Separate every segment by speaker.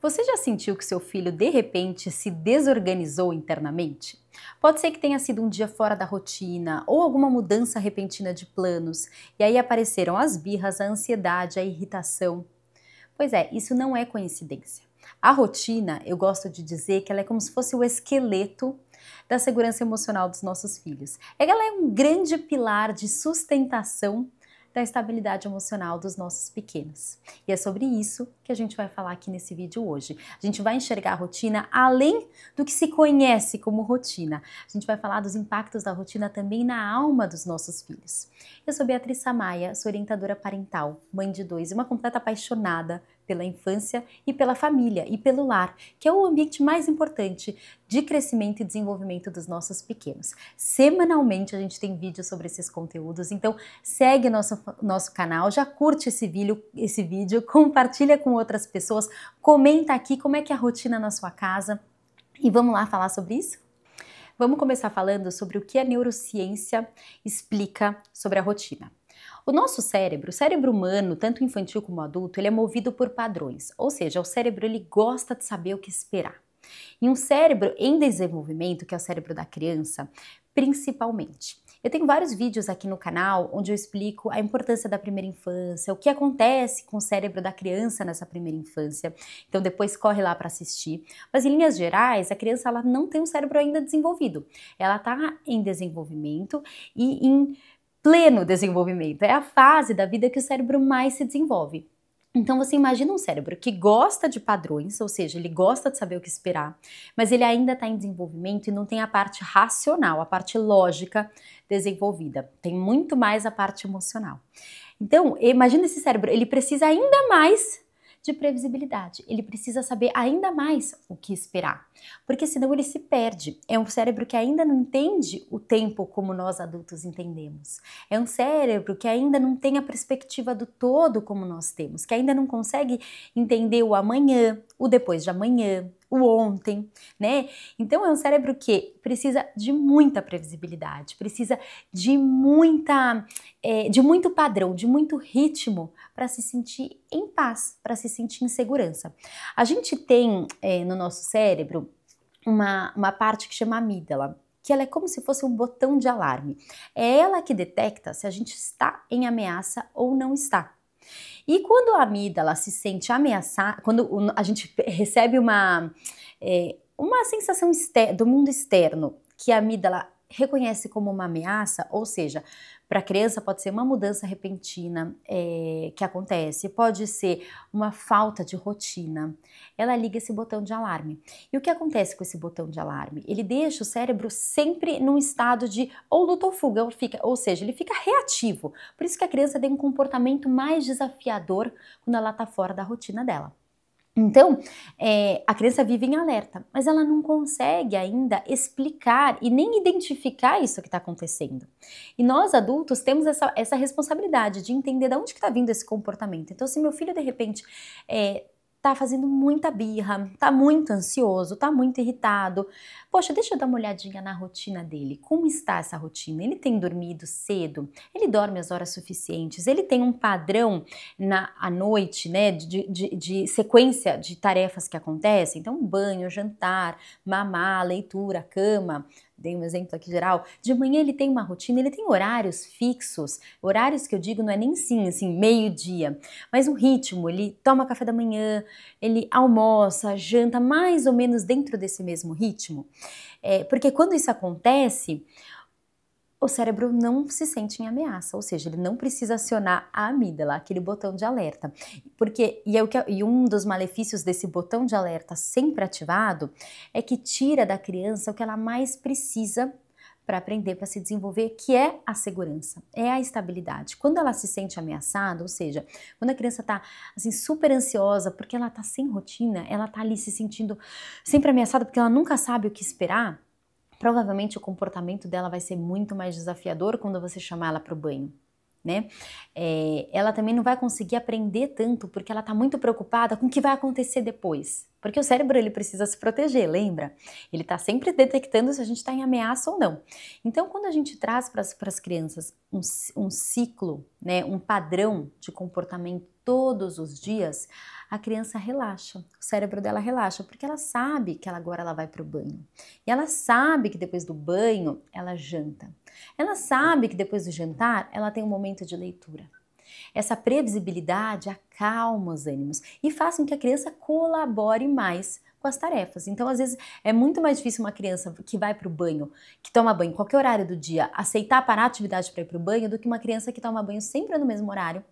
Speaker 1: Você já sentiu que seu filho de repente se desorganizou internamente? Pode ser que tenha sido um dia fora da rotina ou alguma mudança repentina de planos, e aí apareceram as birras, a ansiedade, a irritação. Pois é, isso não é coincidência. A rotina, eu gosto de dizer que ela é como se fosse o esqueleto da segurança emocional dos nossos filhos. Ela é um grande pilar de sustentação da estabilidade emocional dos nossos pequenos. E é sobre isso que a gente vai falar aqui nesse vídeo hoje. A gente vai enxergar a rotina além do que se conhece como rotina. A gente vai falar dos impactos da rotina também na alma dos nossos filhos. Eu sou Beatriz Samaia, sou orientadora parental, mãe de dois e uma completa apaixonada pela infância e pela família e pelo lar, que é o ambiente mais importante de crescimento e desenvolvimento dos nossos pequenos. Semanalmente a gente tem vídeos sobre esses conteúdos, então segue nosso canal, já curte esse vídeo, compartilha com outras pessoas, comenta aqui como é que é a rotina na sua casa e vamos lá falar sobre isso? Vamos começar falando sobre o que a neurociência explica sobre a rotina. O nosso cérebro, o cérebro humano, tanto infantil como adulto, ele é movido por padrões, ou seja, o cérebro ele gosta de saber o que esperar. E um cérebro em desenvolvimento, que é o cérebro da criança, principalmente. Eu tenho vários vídeos aqui no canal onde eu explico a importância da primeira infância, o que acontece com o cérebro da criança nessa primeira infância. Então depois corre lá para assistir. Mas em linhas gerais, a criança ela não tem um cérebro ainda desenvolvido. Ela está em desenvolvimento e em pleno desenvolvimento. É a fase da vida que o cérebro mais se desenvolve. Então você imagina um cérebro que gosta de padrões, ou seja, ele gosta de saber o que esperar, mas ele ainda está em desenvolvimento e não tem a parte racional, a parte lógica desenvolvida. Tem muito mais a parte emocional. Então, imagina esse cérebro, ele precisa ainda mais de previsibilidade. Ele precisa saber ainda mais o que esperar, porque senão ele se perde. É um cérebro que ainda não entende o tempo como nós adultos entendemos. É um cérebro que ainda não tem a perspectiva do todo como nós temos, que ainda não consegue entender o amanhã, o depois de amanhã, o ontem, né? Então é um cérebro que precisa de muita previsibilidade, precisa de muito padrão, de muito ritmo para se sentir em paz, para se sentir em segurança. A gente tem no nosso cérebro uma parte que chama amígdala, que ela é como se fosse um botão de alarme. É ela que detecta se a gente está em ameaça ou não está. E quando a amígdala se sente ameaçada, quando a gente recebe uma sensação do mundo externo que a amígdala reconhece como uma ameaça, ou seja, para a criança pode ser uma mudança repentina que acontece, pode ser uma falta de rotina, ela liga esse botão de alarme. E o que acontece com esse botão de alarme? Ele deixa o cérebro sempre num estado de ou luta ou fuga, ou seja, ele fica reativo. Por isso que a criança tem um comportamento mais desafiador quando ela está fora da rotina dela. Então, a criança vive em alerta, mas ela não consegue ainda explicar e nem identificar isso que está acontecendo. E nós adultos temos essa responsabilidade de entender de onde que está vindo esse comportamento. Então, se meu filho de repente tá fazendo muita birra, tá muito ansioso, tá muito irritado. Poxa, deixa eu dar uma olhadinha na rotina dele. Como está essa rotina? Ele tem dormido cedo? Ele dorme as horas suficientes? Ele tem um padrão à noite, né, de sequência de tarefas que acontecem? Então, banho, jantar, mamar, leitura, cama. Dei um exemplo aqui geral. De manhã ele tem uma rotina, ele tem horários fixos. Horários que eu digo não é nem sim, assim, meio-dia, mas um ritmo. Ele toma café da manhã, ele almoça, janta, mais ou menos dentro desse mesmo ritmo. Porque quando isso acontece, o cérebro não se sente em ameaça, ou seja, ele não precisa acionar a amígdala, aquele botão de alerta. E um dos malefícios desse botão de alerta sempre ativado é que tira da criança o que ela mais precisa para aprender, para se desenvolver, que é a segurança, é a estabilidade. Quando ela se sente ameaçada, ou seja, quando a criança está assim, super ansiosa porque ela está sem rotina, ela está ali se sentindo sempre ameaçada porque ela nunca sabe o que esperar, provavelmente o comportamento dela vai ser muito mais desafiador quando você chamar ela para o banho, né? Ela também não vai conseguir aprender tanto porque ela está muito preocupada com o que vai acontecer depois. Porque o cérebro ele precisa se proteger, lembra? Ele está sempre detectando se a gente está em ameaça ou não. Então, quando a gente traz para as crianças um ciclo, né, um padrão de comportamento todos os dias, a criança relaxa, o cérebro dela relaxa, porque ela sabe que agora ela vai para o banho. E ela sabe que depois do banho ela janta. Ela sabe que depois do jantar ela tem um momento de leitura. Essa previsibilidade acalma os ânimos e faz com que a criança colabore mais com as tarefas. Então, às vezes, é muito mais difícil uma criança que vai para o banho, que toma banho em qualquer horário do dia, aceitar parar a atividade para ir para o banho, do que uma criança que toma banho sempre no mesmo horário,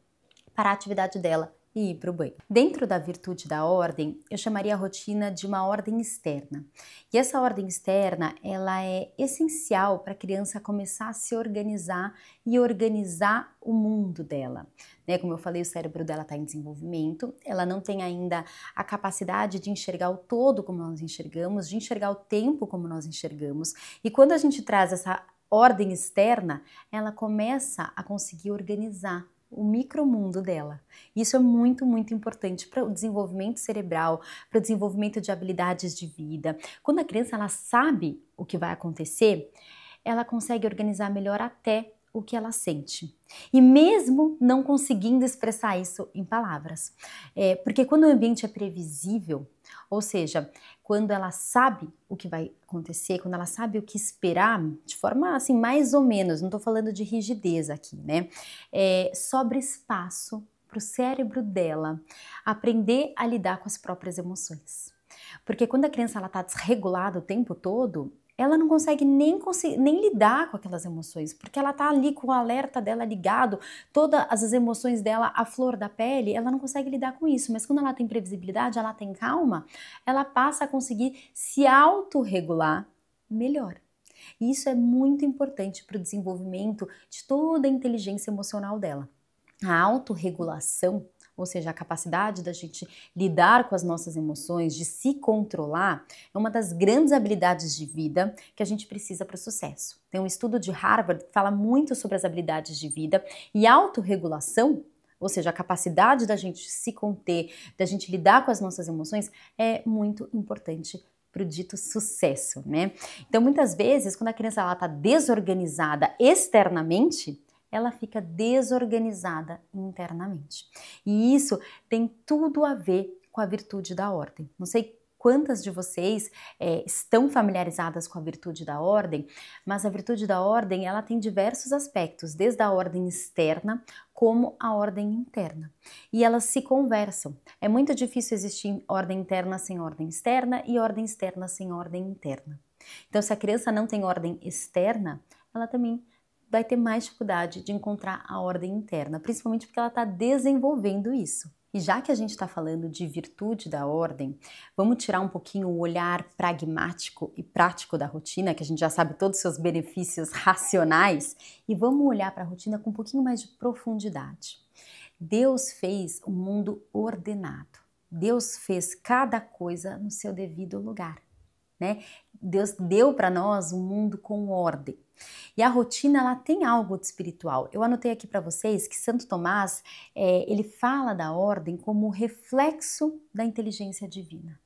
Speaker 1: parar a atividade dela e ir para o banho. Dentro da virtude da ordem, eu chamaria a rotina de uma ordem externa. E essa ordem externa, ela é essencial para a criança começar a se organizar e organizar o mundo dela. Né? Como eu falei, o cérebro dela está em desenvolvimento, ela não tem ainda a capacidade de enxergar o todo como nós enxergamos, de enxergar o tempo como nós enxergamos. E quando a gente traz essa ordem externa, ela começa a conseguir organizar o micromundo dela. Isso é muito, muito importante para o desenvolvimento cerebral, para o desenvolvimento de habilidades de vida. Quando a criança ela sabe o que vai acontecer, ela consegue organizar melhor até o que ela sente. E mesmo não conseguindo expressar isso em palavras. Porque quando o ambiente é previsível, ou seja, quando ela sabe o que vai acontecer, quando ela sabe o que esperar, de forma assim, mais ou menos, não estou falando de rigidez aqui, né? Sobra espaço para o cérebro dela aprender a lidar com as próprias emoções. Porque quando a criança está desregulada o tempo todo, ela não consegue nem lidar com aquelas emoções, porque ela tá ali com o alerta dela ligado, todas as emoções dela à flor da pele, ela não consegue lidar com isso, mas quando ela tem previsibilidade, ela tem calma, ela passa a conseguir se autorregular melhor. E isso é muito importante para o desenvolvimento de toda a inteligência emocional dela. A autorregulação, ou seja, a capacidade da gente lidar com as nossas emoções, de se controlar, é uma das grandes habilidades de vida que a gente precisa para o sucesso. Tem um estudo de Harvard que fala muito sobre as habilidades de vida e autorregulação, ou seja, a capacidade da gente se conter, da gente lidar com as nossas emoções, é muito importante para o dito sucesso, né? Então, muitas vezes, quando a criança está desorganizada externamente, ela fica desorganizada internamente. E isso tem tudo a ver com a virtude da ordem. Não sei quantas de vocês estão familiarizadas com a virtude da ordem, mas a virtude da ordem ela tem diversos aspectos, desde a ordem externa como a ordem interna. E elas se conversam. É muito difícil existir ordem interna sem ordem externa e ordem externa sem ordem interna. Então, se a criança não tem ordem externa, ela também vai ter mais dificuldade de encontrar a ordem interna, principalmente porque ela está desenvolvendo isso. E já que a gente está falando de virtude da ordem, vamos tirar um pouquinho o olhar pragmático e prático da rotina, que a gente já sabe todos os seus benefícios racionais, e vamos olhar para a rotina com um pouquinho mais de profundidade. Deus fez um mundo ordenado. Deus fez cada coisa no seu devido lugar, né? Deus deu para nós um mundo com ordem. E a rotina, ela tem algo de espiritual. Eu anotei aqui para vocês que Santo Tomás, ele fala da ordem como reflexo da inteligência divina.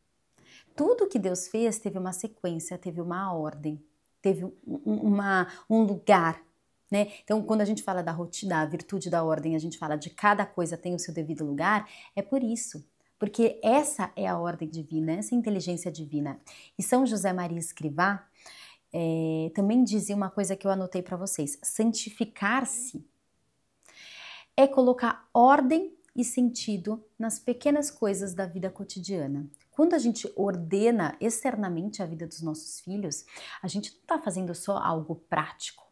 Speaker 1: Tudo que Deus fez teve uma sequência, teve uma ordem, teve um lugar, né? Então, quando a gente fala da rotina, da virtude da ordem, a gente fala de cada coisa tem o seu devido lugar, é por isso. Porque essa é a ordem divina, essa é a inteligência divina. E São José Maria Escrivá também dizia uma coisa que eu anotei para vocês: santificar-se é colocar ordem e sentido nas pequenas coisas da vida cotidiana. Quando a gente ordena externamente a vida dos nossos filhos, a gente não está fazendo só algo prático,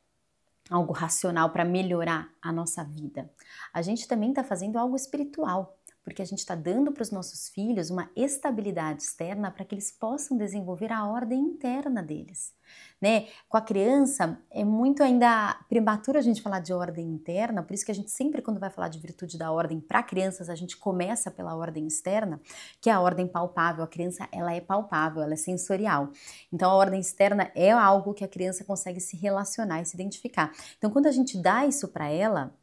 Speaker 1: algo racional para melhorar a nossa vida. A gente também está fazendo algo espiritual, porque a gente está dando para os nossos filhos uma estabilidade externa para que eles possam desenvolver a ordem interna deles, né? Com a criança é muito ainda prematuro a gente falar de ordem interna, por isso que a gente sempre, quando vai falar de virtude da ordem para crianças, a gente começa pela ordem externa, que é a ordem palpável. A criança, ela é palpável, ela é sensorial. Então, a ordem externa é algo que a criança consegue se relacionar e se identificar. Então, quando a gente dá isso para ela,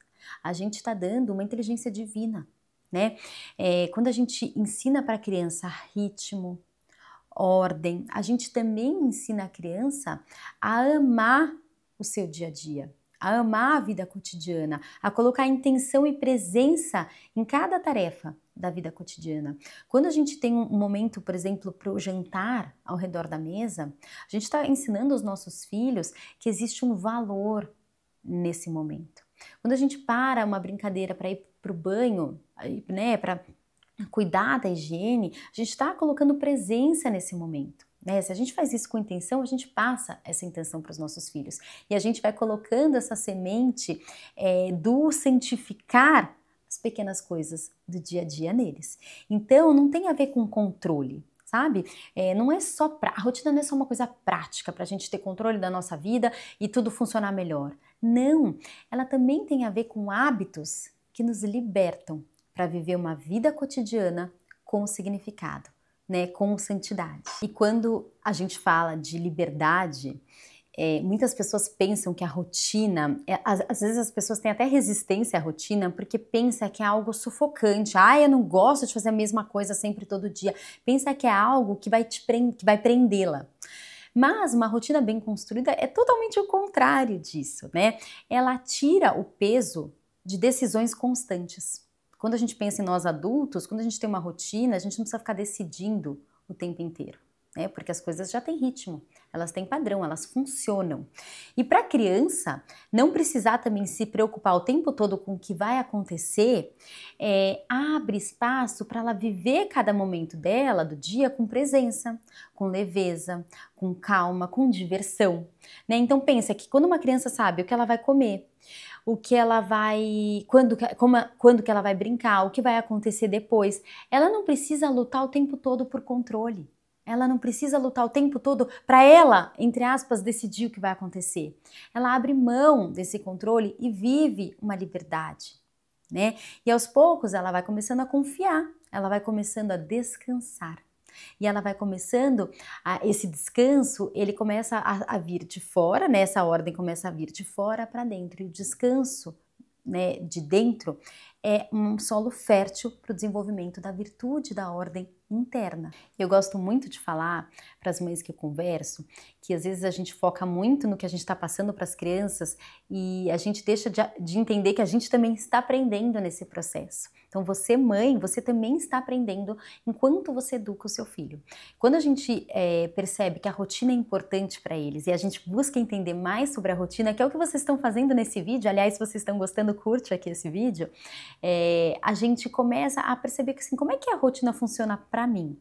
Speaker 1: a gente está dando uma inteligência divina. né? Quando a gente ensina para a criança ritmo, ordem, a gente também ensina a criança a amar o seu dia a dia, a amar a vida cotidiana, a colocar intenção e presença em cada tarefa da vida cotidiana. Quando a gente tem um momento, por exemplo, para o jantar ao redor da mesa, a gente está ensinando aos nossos filhos que existe um valor nesse momento. Quando a gente para uma brincadeira para ir para o banho, né, para cuidar da higiene, a gente está colocando presença nesse momento. Né? Se a gente faz isso com intenção, a gente passa essa intenção para os nossos filhos. E a gente vai colocando essa semente do santificar as pequenas coisas do dia a dia neles. Então, não tem a ver com controle. Sabe? Não é só a rotina não é só uma coisa prática para a gente ter controle da nossa vida e tudo funcionar melhor. Não, ela também tem a ver com hábitos que nos libertam para viver uma vida cotidiana com significado, né? Com santidade. E quando a gente fala de liberdade, muitas pessoas pensam que a rotina, às vezes as pessoas têm até resistência à rotina porque pensa que é algo sufocante. Eu não gosto de fazer a mesma coisa sempre todo dia. Pensa que é algo que vai prendê-la. Mas uma rotina bem construída é totalmente o contrário disso, né? Ela tira o peso de decisões constantes. Quando a gente pensa em nós adultos, quando a gente tem uma rotina, a gente não precisa ficar decidindo o tempo inteiro. Né? Porque as coisas já têm ritmo, elas têm padrão, elas funcionam. E para a criança não precisar também se preocupar o tempo todo com o que vai acontecer, abre espaço para ela viver cada momento dela, do dia, com presença, com leveza, com calma, com diversão. Né? Então pensa que quando uma criança sabe o que ela vai comer, o que ela vai, quando que ela vai brincar, o que vai acontecer depois, ela não precisa lutar o tempo todo por controle. Ela não precisa lutar o tempo todo para ela, entre aspas, decidir o que vai acontecer. Ela abre mão desse controle e vive uma liberdade, né? E aos poucos ela vai começando a confiar, ela vai começando a descansar. E ela vai começando, esse descanso, ele começa a vir de fora, né? Essa ordem começa a vir de fora para dentro. E o descanso, né, de dentro é um solo fértil para o desenvolvimento da virtude da ordem interna. Eu gosto muito de falar para as mães que eu converso que às vezes a gente foca muito no que a gente está passando para as crianças e a gente deixa de entender que a gente também está aprendendo nesse processo. Então você, mãe, você também está aprendendo enquanto você educa o seu filho. Quando a gente percebe que a rotina é importante para eles e a gente busca entender mais sobre a rotina, que é o que vocês estão fazendo nesse vídeo, aliás, se vocês estão gostando, curte aqui esse vídeo, a gente começa a perceber que assim, como é que a rotina funciona para mim?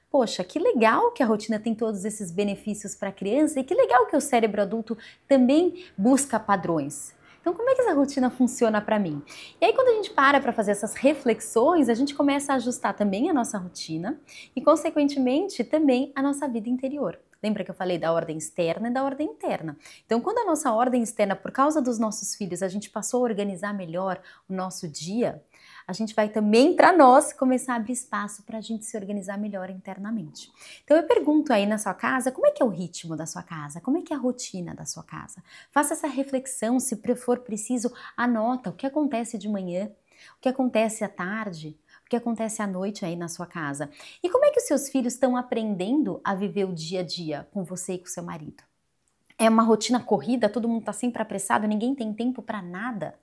Speaker 1: Poxa, que legal que a rotina tem todos esses benefícios para a criança e que legal que o cérebro adulto também busca padrões. Então, como é que essa rotina funciona para mim? E aí, quando a gente para fazer essas reflexões, a gente começa a ajustar também a nossa rotina e, consequentemente, também a nossa vida interior. Lembra que eu falei da ordem externa e da ordem interna? Então, quando a nossa ordem externa, por causa dos nossos filhos, a gente passou a organizar melhor o nosso dia, a gente vai também, para nós, começar a abrir espaço para a gente se organizar melhor internamente. Então eu pergunto aí na sua casa, como é que é o ritmo da sua casa? Como é que é a rotina da sua casa? Faça essa reflexão, se for preciso, anota o que acontece de manhã, o que acontece à tarde, o que acontece à noite aí na sua casa. E como é que os seus filhos estão aprendendo a viver o dia a dia com você e com seu marido? É uma rotina corrida, todo mundo está sempre apressado, ninguém tem tempo para nada?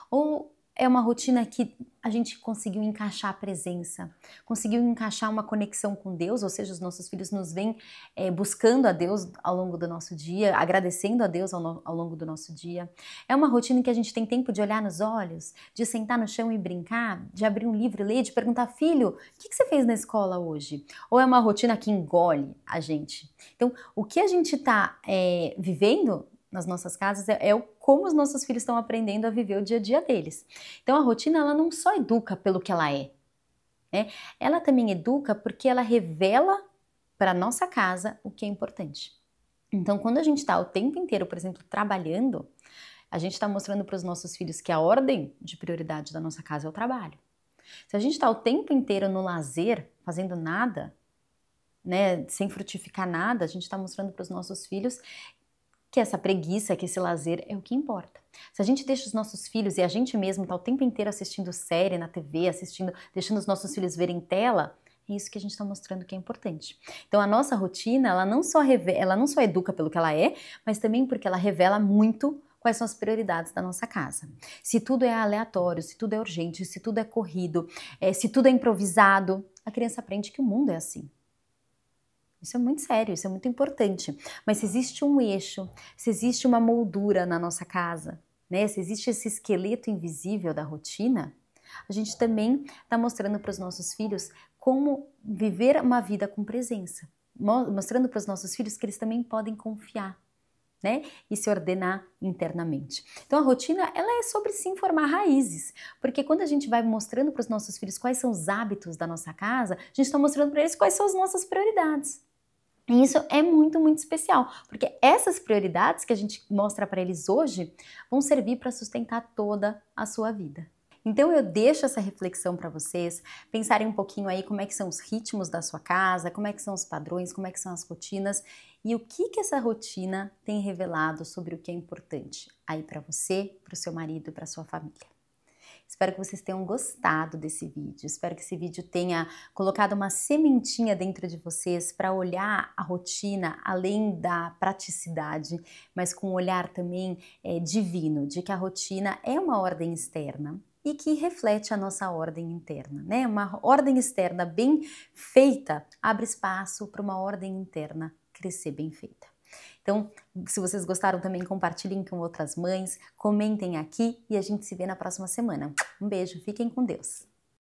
Speaker 1: Ou é uma rotina que a gente conseguiu encaixar a presença, conseguiu encaixar uma conexão com Deus, ou seja, os nossos filhos nos vêm buscando a Deus ao longo do nosso dia, agradecendo a Deus ao longo do nosso dia. É uma rotina em que a gente tem tempo de olhar nos olhos, de sentar no chão e brincar, de abrir um livro e ler, de perguntar, filho, o que você fez na escola hoje? Ou é uma rotina que engole a gente? Então, o que a gente está vivendo nas nossas casas como os nossos filhos estão aprendendo a viver o dia a dia deles. Então a rotina ela não só educa pelo que ela é, né? Ela também educa porque ela revela para a nossa casa o que é importante. Então quando a gente está o tempo inteiro, por exemplo, trabalhando, a gente está mostrando para os nossos filhos que a ordem de prioridade da nossa casa é o trabalho. Se a gente está o tempo inteiro no lazer, fazendo nada, né, sem frutificar nada, a gente está mostrando para os nossos filhos que essa preguiça, que esse lazer é o que importa. Se a gente deixa os nossos filhos e a gente mesmo tá o tempo inteiro assistindo série na TV, deixando os nossos filhos verem tela, é isso que a gente está mostrando que é importante. Então a nossa rotina, ela não só educa pelo que ela é, mas também porque ela revela muito quais são as prioridades da nossa casa. Se tudo é aleatório, se tudo é urgente, se tudo é corrido, se tudo é improvisado, a criança aprende que o mundo é assim. Isso é muito sério, isso é muito importante. Mas se existe um eixo, se existe uma moldura na nossa casa, né? Se existe esse esqueleto invisível da rotina, a gente também está mostrando para os nossos filhos como viver uma vida com presença. Mostrando para os nossos filhos que eles também podem confiar, né? E se ordenar internamente. Então a rotina, ela é sobre sim formar raízes, porque quando a gente vai mostrando para os nossos filhos quais são os hábitos da nossa casa, a gente está mostrando para eles quais são as nossas prioridades. E isso é muito, muito especial, porque essas prioridades que a gente mostra para eles hoje vão servir para sustentar toda a sua vida. Então eu deixo essa reflexão para vocês pensarem um pouquinho aí como é que são os ritmos da sua casa, como é que são os padrões, como é que são as rotinas e o que essa rotina tem revelado sobre o que é importante aí para você, para o seu marido, para sua família. Espero que vocês tenham gostado desse vídeo, espero que esse vídeo tenha colocado uma sementinha dentro de vocês para olhar a rotina além da praticidade, mas com um olhar também divino, de que a rotina é uma ordem externa e que reflete a nossa ordem interna, né? Uma ordem externa bem feita abre espaço para uma ordem interna crescer bem feita. Então, se vocês gostaram também, compartilhem com outras mães, comentem aqui e a gente se vê na próxima semana. Um beijo, fiquem com Deus!